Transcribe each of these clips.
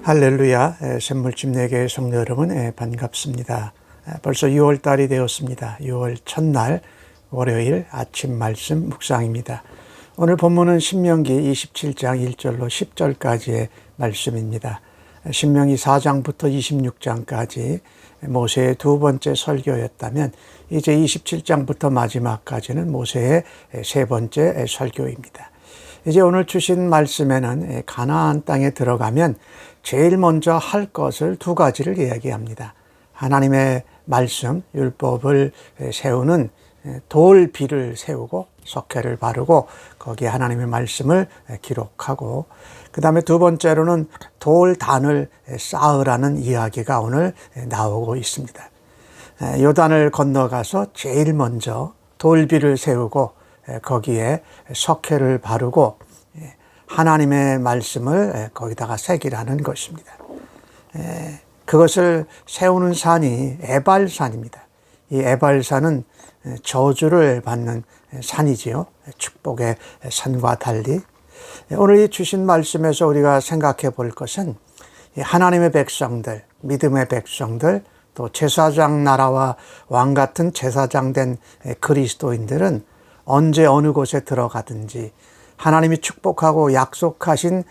할렐루야, 샘물집 4개의 성도 여러분, 반갑습니다. 벌써 6월달이 되었습니다. 6월 첫날 월요일 아침 말씀 묵상입니다. 오늘 본문은 신명기 27장 1절로 10절까지의 말씀입니다. 신명기 4장부터 26장까지 모세의 두 번째 설교였다면 이제 27장부터 마지막까지는 모세의 세 번째 설교입니다. 이제 오늘 주신 말씀에는 가나안 땅에 들어가면 제일 먼저 할 것을 두 가지를 이야기합니다. 하나님의 말씀, 율법을 세우는 돌비를 세우고 석회를 바르고 거기에 하나님의 말씀을 기록하고, 그 다음에 두 번째로는 돌단을 쌓으라는 이야기가 오늘 나오고 있습니다. 요단을 건너가서 제일 먼저 돌비를 세우고 거기에 석회를 바르고 하나님의 말씀을 거기다가 새기라는 것입니다. 그것을 세우는 산이 에발산입니다. 이 에발산은 저주를 받는 산이지요. 축복의 산과 달리. 오늘 이 주신 말씀에서 우리가 생각해 볼 것은 하나님의 백성들, 믿음의 백성들, 또 제사장 나라와 왕 같은 제사장 된 그리스도인들은 언제 어느 곳에 들어가든지 하나님이 축복하고 약속하신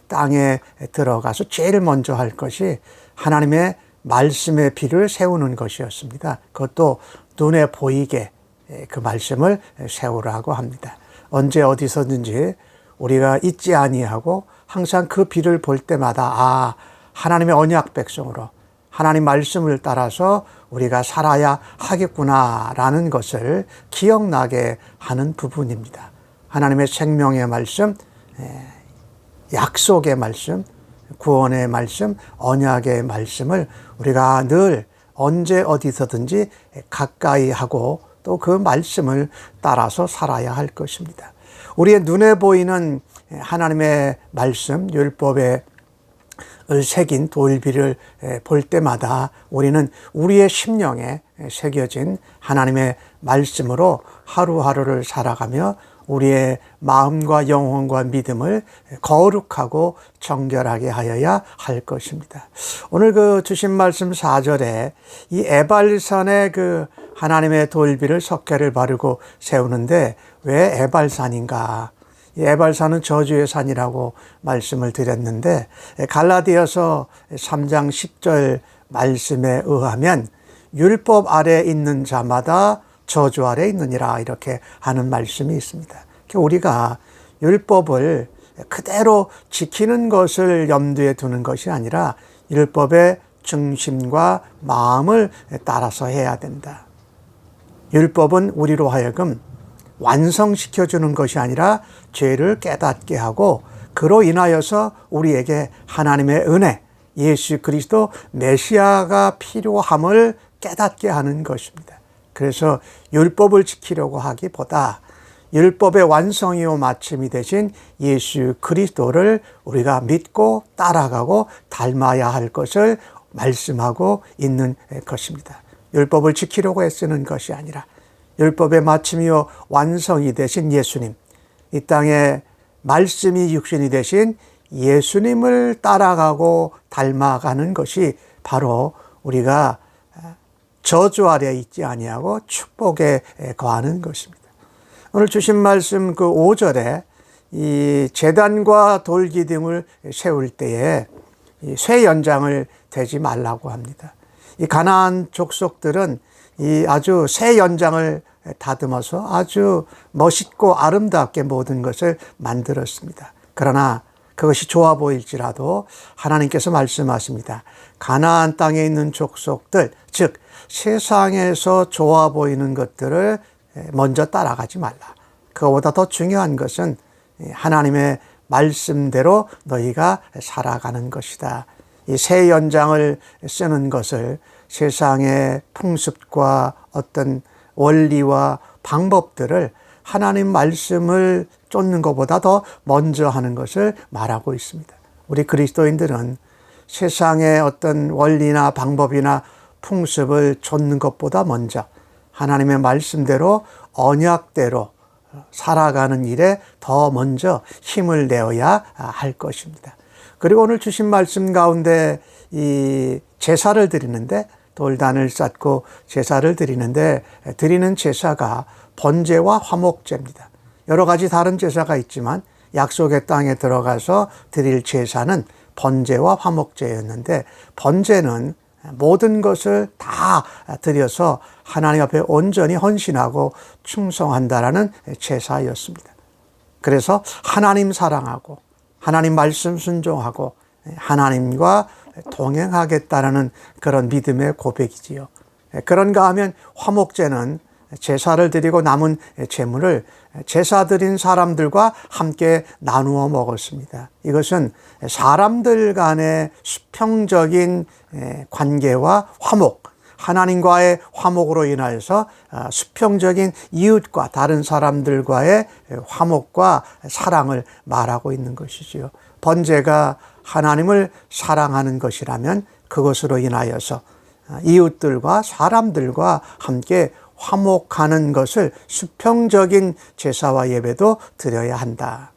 땅에 들어가서 제일 먼저 할 것이 하나님의 말씀의 비를 세우는 것이었습니다. 그것도 눈에 보이게 그 말씀을 세우라고 합니다. 언제 어디서든지 우리가 잊지 아니하고 항상 그 비를 볼 때마다 하나님의 언약 백성으로 하나님 말씀을 따라서 우리가 살아야 하겠구나라는 것을 기억나게 하는 부분입니다. 하나님의 생명의 말씀, 약속의 말씀, 구원의 말씀, 언약의 말씀을 우리가 늘 언제 어디서든지 가까이 하고 또 그 말씀을 따라서 살아야 할 것입니다. 우리의 눈에 보이는 하나님의 말씀, 율법의 새긴 돌비를 볼 때마다 우리는 우리의 심령에 새겨진 하나님의 말씀으로 하루하루를 살아가며 우리의 마음과 영혼과 믿음을 거룩하고 정결하게 하여야 할 것입니다. 오늘 그 주신 말씀 4절에 이 에발산에 그 하나님의 돌비를 석회를 바르고 세우는데 왜 에발산인가? 이 에발산은 저주의 산이라고 말씀을 드렸는데 갈라디아서 3장 10절 말씀에 의하면 율법 아래 있는 자마다 저주 아래 있느니라 이렇게 하는 말씀이 있습니다. 우리가 율법을 그대로 지키는 것을 염두에 두는 것이 아니라 율법의 중심과 마음을 따라서 해야 된다. 율법은 우리로 하여금 완성시켜주는 것이 아니라 죄를 깨닫게 하고 그로 인하여서 우리에게 하나님의 은혜, 예수 그리스도 메시아가 필요함을 깨닫게 하는 것입니다. 그래서 율법을 지키려고 하기보다 율법의 완성이요 마침이 되신 예수 그리스도를 우리가 믿고 따라가고 닮아야 할 것을 말씀하고 있는 것입니다. 율법을 지키려고 애쓰는 것이 아니라 율법의 마침이요 완성이 되신 예수님, 이 땅에 말씀이 육신이 되신 예수님을 따라가고 닮아가는 것이 바로 우리가 저주 아래 있지 아니하고 축복에 거하는 것입니다. 오늘 주신 말씀 그 5절에 이 제단과 돌기둥을 세울 때에 이 쇠 연장을 대지 말라고 합니다. 이 가나안 족속들은 이 아주 쇠 연장을 다듬어서 아주 멋있고 아름답게 모든 것을 만들었습니다. 그러나 그것이 좋아 보일지라도 하나님께서 말씀하십니다. 가나안 땅에 있는 족속들, 즉 세상에서 좋아 보이는 것들을 먼저 따라가지 말라. 그거보다 더 중요한 것은 하나님의 말씀대로 너희가 살아가는 것이다. 이 새 연장을 쓰는 것을 세상의 풍습과 어떤 원리와 방법들을 하나님 말씀을 쫓는 것보다 더 먼저 하는 것을 말하고 있습니다. 우리 그리스도인들은 세상의 어떤 원리나 방법이나 풍습을 쫓는 것보다 먼저 하나님의 말씀대로 언약대로 살아가는 일에 더 먼저 힘을 내어야 할 것입니다. 그리고 오늘 주신 말씀 가운데 이 제사를 드리는데, 돌단을 쌓고 제사를 드리는데 드리는 제사가 번제와 화목제입니다. 여러 가지 다른 제사가 있지만 약속의 땅에 들어가서 드릴 제사는 번제와 화목제였는데, 번제는 모든 것을 다 드려서 하나님 앞에 온전히 헌신하고 충성한다라는 제사였습니다. 그래서 하나님 사랑하고 하나님 말씀 순종하고 하나님과 동행하겠다라는 그런 믿음의 고백이지요. 그런가 하면 화목제는 제사를 드리고 남은 제물을 제사 드린 사람들과 함께 나누어 먹었습니다. 이것은 사람들 간의 수평적인 관계와 화목, 하나님과의 화목으로 인하여서 수평적인 이웃과 다른 사람들과의 화목과 사랑을 말하고 있는 것이지요. 번제가 하나님을 사랑하는 것이라면 그것으로 인하여서 이웃들과 사람들과 함께 화목하는 것을 수평적인 제사와 예배도 드려야 한다.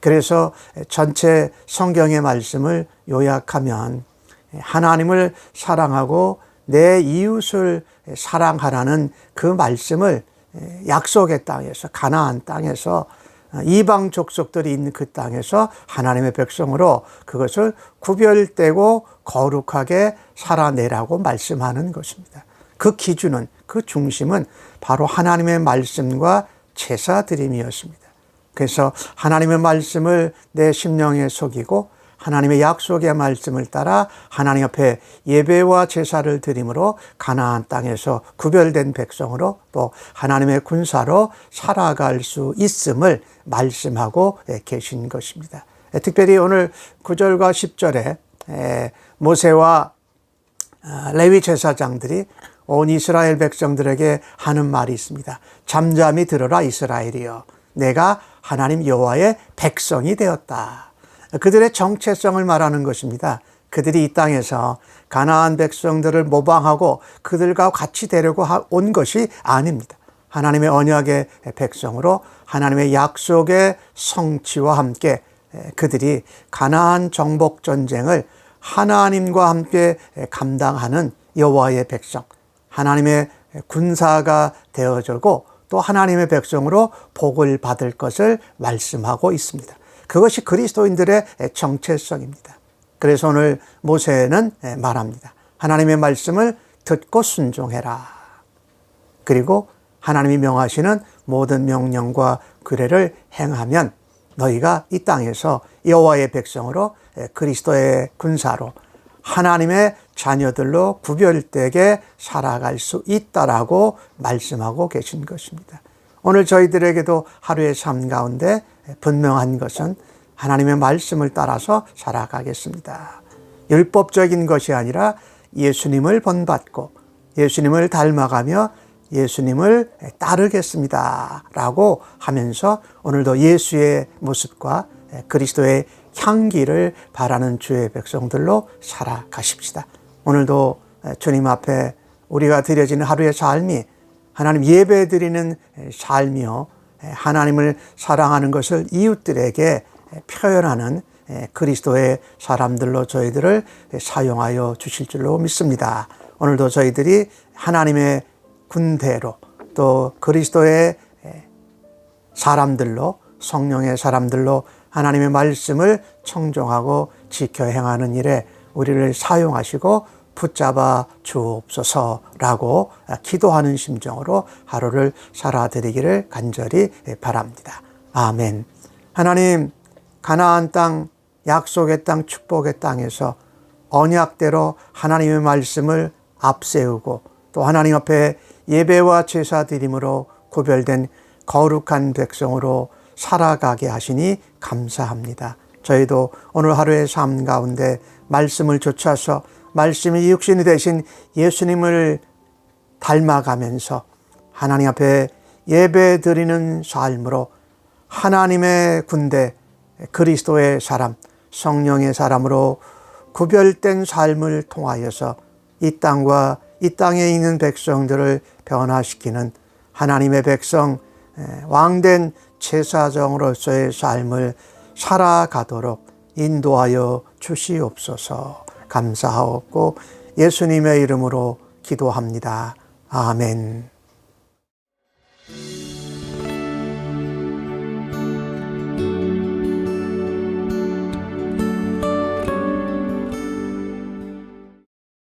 그래서 전체 성경의 말씀을 요약하면 하나님을 사랑하고 내 이웃을 사랑하라는 그 말씀을 약속의 땅에서, 가나안 땅에서, 이방 족속들이 있는 그 땅에서 하나님의 백성으로 그것을 구별되고 거룩하게 살아내라고 말씀하는 것입니다. 그 기준은, 그 중심은 바로 하나님의 말씀과 제사 드림이었습니다. 그래서 하나님의 말씀을 내 심령에 속이고 하나님의 약속의 말씀을 따라 하나님 앞에 예배와 제사를 드림으로 가나안 땅에서 구별된 백성으로 또 하나님의 군사로 살아갈 수 있음을 말씀하고 계신 것입니다. 특별히 오늘 9절과 10절에 모세와 레위 제사장들이 온 이스라엘 백성들에게 하는 말이 있습니다. 잠잠히 들어라 이스라엘이여, 내가 하나님 여호와의 백성이 되었다. 그들의 정체성을 말하는 것입니다. 그들이 이 땅에서 가나안 백성들을 모방하고 그들과 같이 되려고 온 것이 아닙니다. 하나님의 언약의 백성으로 하나님의 약속의 성취와 함께 그들이 가나안 정복 전쟁을 하나님과 함께 감당하는 여호와의 백성, 하나님의 군사가 되어주고 또 하나님의 백성으로 복을 받을 것을 말씀하고 있습니다. 그것이 그리스도인들의 정체성입니다. 그래서 오늘 모세는 말합니다. 하나님의 말씀을 듣고 순종해라. 그리고 하나님이 명하시는 모든 명령과 규례를 행하면 너희가 이 땅에서 여호와의 백성으로 그리스도의 군사로 하나님의 자녀들로 구별되게 살아갈 수 있다라고 말씀하고 계신 것입니다. 오늘 저희들에게도 하루의 삶 가운데 분명한 것은 하나님의 말씀을 따라서 살아가겠습니다. 율법적인 것이 아니라 예수님을 본받고 예수님을 닮아가며 예수님을 따르겠습니다 라고 하면서 오늘도 예수의 모습과 그리스도의 향기를 바라는 주의 백성들로 살아가십시다. 오늘도 주님 앞에 우리가 드려지는 하루의 삶이 하나님 예배 드리는 삶이요, 하나님을 사랑하는 것을 이웃들에게 표현하는 그리스도의 사람들로 저희들을 사용하여 주실 줄로 믿습니다. 오늘도 저희들이 하나님의 군대로 또 그리스도의 사람들로, 성령의 사람들로 하나님의 말씀을 청종하고 지켜 행하는 일에 우리를 사용하시고 붙잡아 주옵소서라고 기도하는 심정으로 하루를 살아드리기를 간절히 바랍니다. 아멘. 하나님, 가나안 땅, 약속의 땅, 축복의 땅에서 언약대로 하나님의 말씀을 앞세우고 또 하나님 앞에 예배와 제사 드림으로 구별된 거룩한 백성으로 살아가게 하시니 감사합니다. 저희도 오늘 하루의 삶 가운데 말씀을 좇아서 말씀이 육신이 되신 예수님을 닮아가면서 하나님 앞에 예배 드리는 삶으로 하나님의 군대, 그리스도의 사람, 성령의 사람으로 구별된 삶을 통하여서 이 땅과 이 땅에 있는 백성들을 변화시키는 하나님의 백성, 왕된 제사장으로서의 삶을 살아가도록 인도하여 주시옵소서. 감사하옵고 예수님의 이름으로 기도합니다. 아멘.